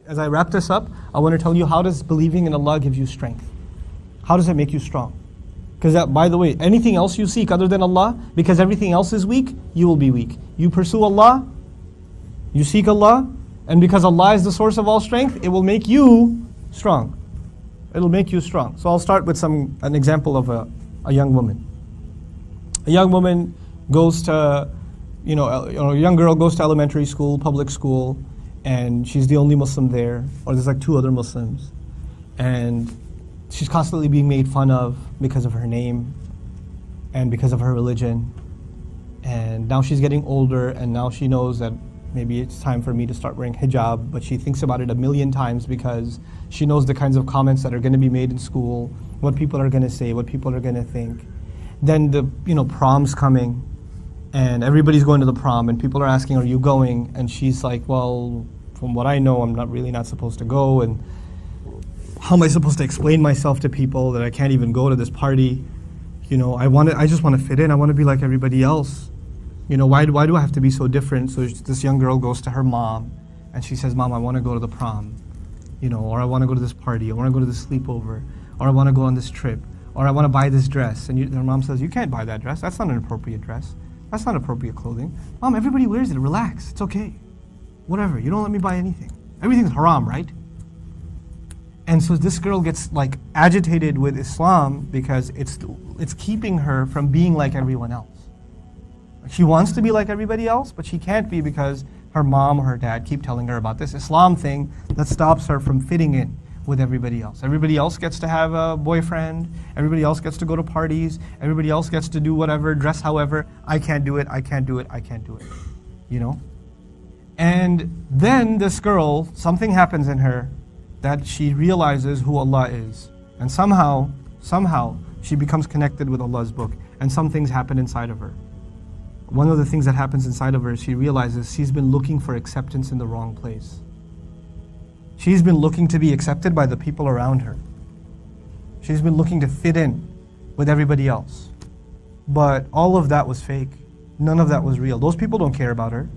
as I wrap this up, I want to tell you, how does believing in Allah give you strength? How does it make you strong? Because by the way, anything else you seek other than Allah, because everything else is weak, you will be weak. You pursue Allah, you seek Allah, and because Allah is the source of all strength, it will make you strong. It'll make you strong. So I'll start with an example of a young woman. A young woman goes to, a young girl goes to elementary school, public school, and she's the only Muslim there, or there's like 2 other Muslims. And she's constantly being made fun of because of her name and because of her religion. And now she's getting older, and now she knows that maybe it's time for me to start wearing hijab, but she thinks about it 1,000,000 times because she knows the kinds of comments that are going to be made in school, what people are going to say, what people are going to think. Then the prom's coming, and everybody's going to the prom, and people are asking, are you going? And she's like, well, from what I know, I'm not supposed to go, and how am I supposed to explain myself to people that I can't even go to this party? I just want to fit in. I want to be like everybody else. Why do I have to be so different? So this young girl goes to her mom, and she says, Mom, I want to go to the prom, or I want to go to this party, I want to go to this sleepover, or I want to go on this trip, or I want to buy this dress. And her mom says, you can't buy that dress. That's not an appropriate dress. That's not appropriate clothing. Mom, everybody wears it. Relax. It's okay. Whatever. You don't let me buy anything. Everything's haram, right? And so this girl gets agitated with Islam because it's keeping her from being like everyone else. She wants to be like everybody else, but she can't be because her mom or her dad keep telling her about this Islam thing that stops her from fitting in with everybody else. Everybody else gets to have a boyfriend. Everybody else gets to go to parties. Everybody else gets to do whatever, dress however. I can't do it. I can't do it. I can't do it. And then this girl, something happens in her that she realizes who Allah is. And somehow, she becomes connected with Allah's book. And some things happen inside of her. One of the things that happens inside of her is she realizes she's been looking for acceptance in the wrong place. She's been looking to be accepted by the people around her. She's been looking to fit in with everybody else. But all of that was fake. None of that was real. Those people don't care about her.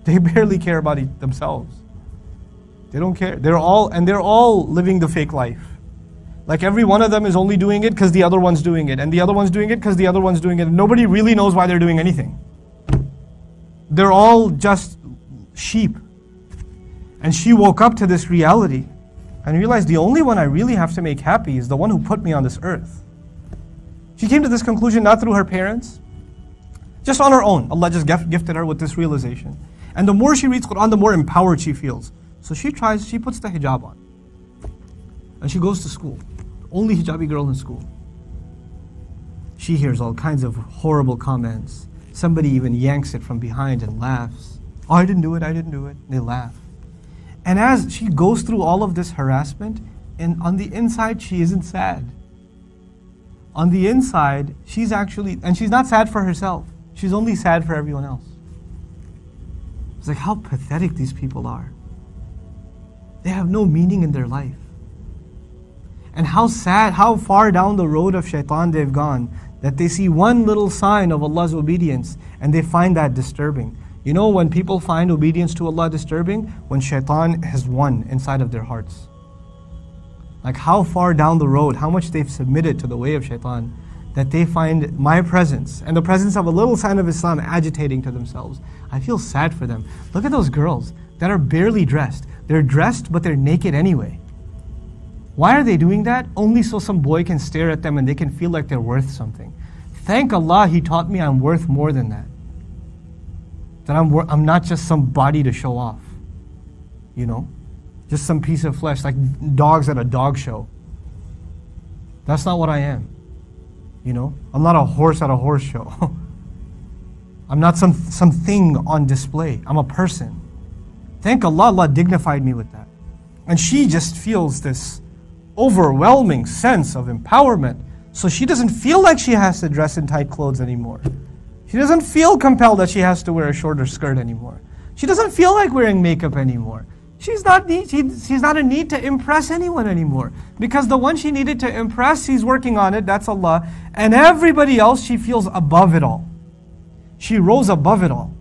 They barely care about themselves. They don't care. They're all living the fake life. Like every one of them is only doing it because the other one's doing it. And the other one's doing it because the other one's doing it. And nobody really knows why they're doing anything. They're all just sheep. And she woke up to this reality and realized the only one I really have to make happy is the one who put me on this earth. She came to this conclusion not through her parents, just on her own. Allah just gifted her with this realization. And the more she reads Quran, the more empowered she feels. So she puts the hijab on. And she goes to school. Only hijabi girl in school. She hears all kinds of horrible comments. Somebody even yanks it from behind and laughs. Oh, I didn't do it, I didn't do it. They laugh. And as she goes through all of this harassment, and on the inside, she isn't sad. On the inside, she's not sad for herself. She's only sad for everyone else. It's like how pathetic these people are. They have no meaning in their life. And how sad, how far down the road of shaitan they've gone, that they see one little sign of Allah's obedience and they find that disturbing. You know when people find obedience to Allah disturbing? When shaitan has won inside of their hearts. Like how far down the road, how much they've submitted to the way of shaitan, that they find my presence and the presence of a little sign of Islam agitating to themselves. I feel sad for them. Look at those girls that are barely dressed. They're dressed, but they're naked anyway. Why are they doing that? Only so some boy can stare at them and they can feel like they're worth something. Thank Allah, He taught me I'm worth more than that. That I'm not just some body to show off. Just some piece of flesh, like dogs at a dog show. That's not what I am. I'm not a horse at a horse show. I'm not something on display. I'm a person. Thank Allah, Allah dignified me with that. And she just feels this overwhelming sense of empowerment. So she doesn't feel like she has to dress in tight clothes anymore. She doesn't feel compelled that she has to wear a shorter skirt anymore. She doesn't feel like wearing makeup anymore. She's not in need to impress anyone anymore. Because the one she needed to impress, she's working on it, that's Allah. And everybody else, she feels above it all. She rose above it all.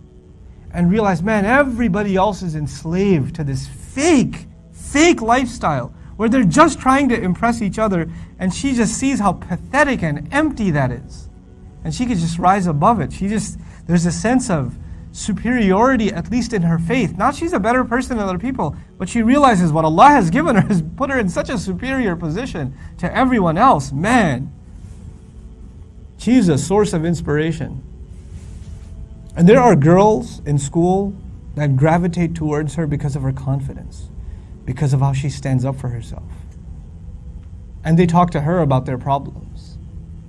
And realized, man, everybody else is enslaved to this fake lifestyle where they're just trying to impress each other, and she just sees how pathetic and empty that is. And she could just rise above it. There's a sense of superiority, at least in her faith. Not she's a better person than other people, but she realizes what Allah has given her has put her in such a superior position to everyone else. Man, she's a source of inspiration. And there are girls in school that gravitate towards her because of her confidence, because of how she stands up for herself. And they talk to her about their problems.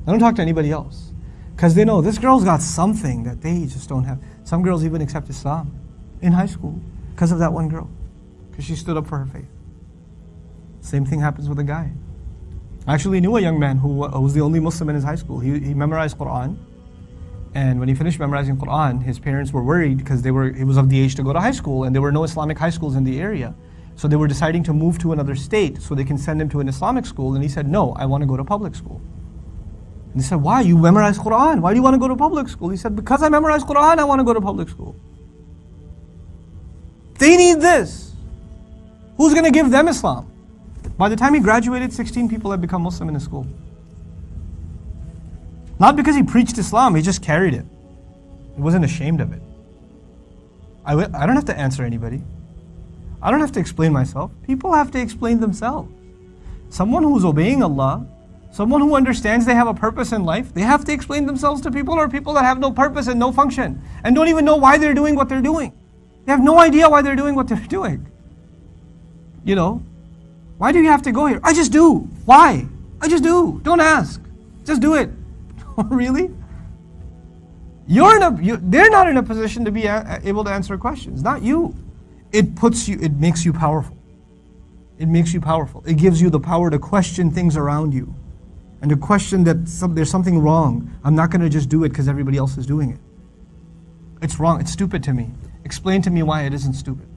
They don't talk to anybody else, because they know this girl's got something that they just don't have. Some girls even accept Islam in high school because of that one girl, because she stood up for her faith. Same thing happens with a guy. I actually knew a young man who was the only Muslim in his high school. He memorized Quran, and when he finished memorizing Quran, his parents were worried because he was of the age to go to high school, and there were no Islamic high schools in the area. So they were deciding to move to another state so they can send him to an Islamic school, and he said, no, I want to go to public school. And they said, why? You memorize Quran. Why do you want to go to public school? He said, because I memorize Quran, I want to go to public school. They need this. Who's going to give them Islam? By the time he graduated, 16 people had become Muslim in his school. Not because he preached Islam, he just carried it. He wasn't ashamed of it. I don't have to answer anybody. I don't have to explain myself. People have to explain themselves. Someone who's obeying Allah, someone who understands they have a purpose in life, they have to explain themselves to people, or people that have no purpose and no function and don't even know why they're doing what they're doing. They have no idea why they're doing what they're doing. You know, why do you have to go here? I just do. Why? I just do. Don't ask. Just do it. Really? They're not in a position to be able to answer questions, not you. It makes you powerful. It makes you powerful. It gives you the power to question things around you and to question that there's something wrong. I'm not going to just do it because everybody else is doing it. It's wrong. It's stupid to me. Explain to me why it isn't stupid.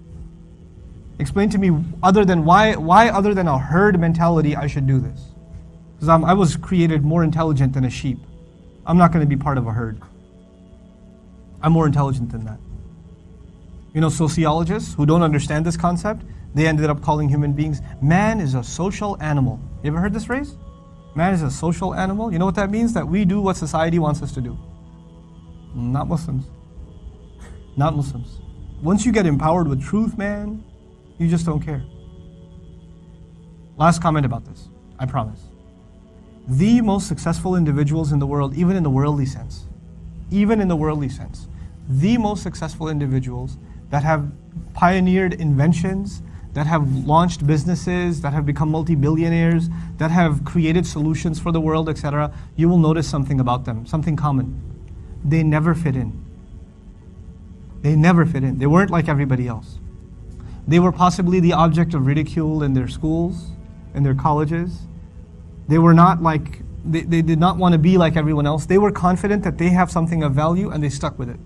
Explain to me why other than a herd mentality I should do this. Because I was created more intelligent than a sheep. I'm not going to be part of a herd. I'm more intelligent than that. You know, sociologists who don't understand this concept, they ended up calling human beings, man is a social animal. You ever heard this phrase? Man is a social animal. You know what that means? That we do what society wants us to do. Not Muslims. Not Muslims. Once you get empowered with truth, man, you just don't care. Last comment about this, I promise. The most successful individuals in the world, even in the worldly sense, the most successful individuals that have pioneered inventions, that have launched businesses, that have become multi-billionaires, that have created solutions for the world, etc., you will notice something about them, something common. They never fit in. They never fit in. They weren't like everybody else. They were possibly the object of ridicule in their schools, in their colleges. They were not like, they did not want to be like everyone else. They were confident that they have something of value and they stuck with it.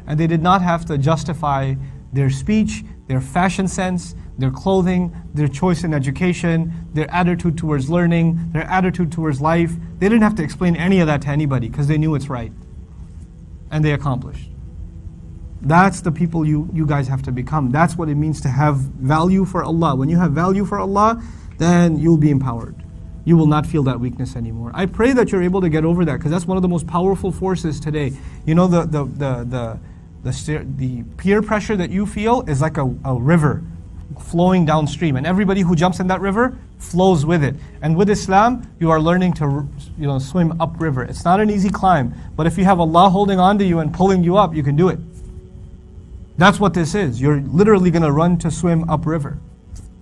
And they did not have to justify their speech, their fashion sense, their clothing, their choice in education, their attitude towards learning, their attitude towards life. They didn't have to explain any of that to anybody because they knew it's right. And they accomplished. That's the people you guys have to become. That's what it means to have value for Allah. When you have value for Allah, then you'll be empowered. You will not feel that weakness anymore. I pray that you're able to get over that, because that's one of the most powerful forces today. You know, the peer pressure that you feel is like a river flowing downstream, and everybody who jumps in that river flows with it. And with Islam, you are learning to swim upriver. It's not an easy climb, but if you have Allah holding on to you and pulling you up, you can do it. That's what this is. You're literally going to run to swim upriver.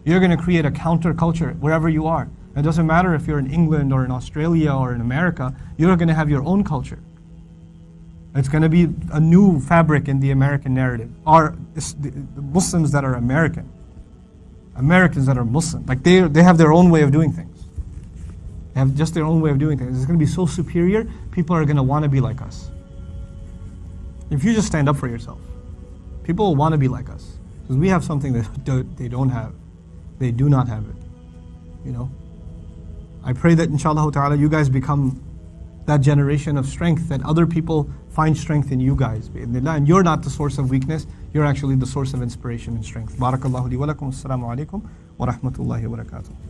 You're going to create a counterculture wherever you are. It doesn't matter if you're in England or in Australia or in America, you're going to have your own culture. It's going to be a new fabric in the American narrative. The Muslims that are American, Americans that are Muslim, like they have their own way of doing things. They have just their own way of doing things. It's going to be so superior, people are going to want to be like us. If you just stand up for yourself, people will want to be like us. Because we have something that they don't have. They do not have it. You know? I pray that inshallah ta'ala you guys become that generation of strength, that other people find strength in you guys. And you're not the source of weakness. you're actually the source of inspiration and strength. Barakallahu li wa lakum. Assalamu alaikum wa rahmatullahi wa barakatuh.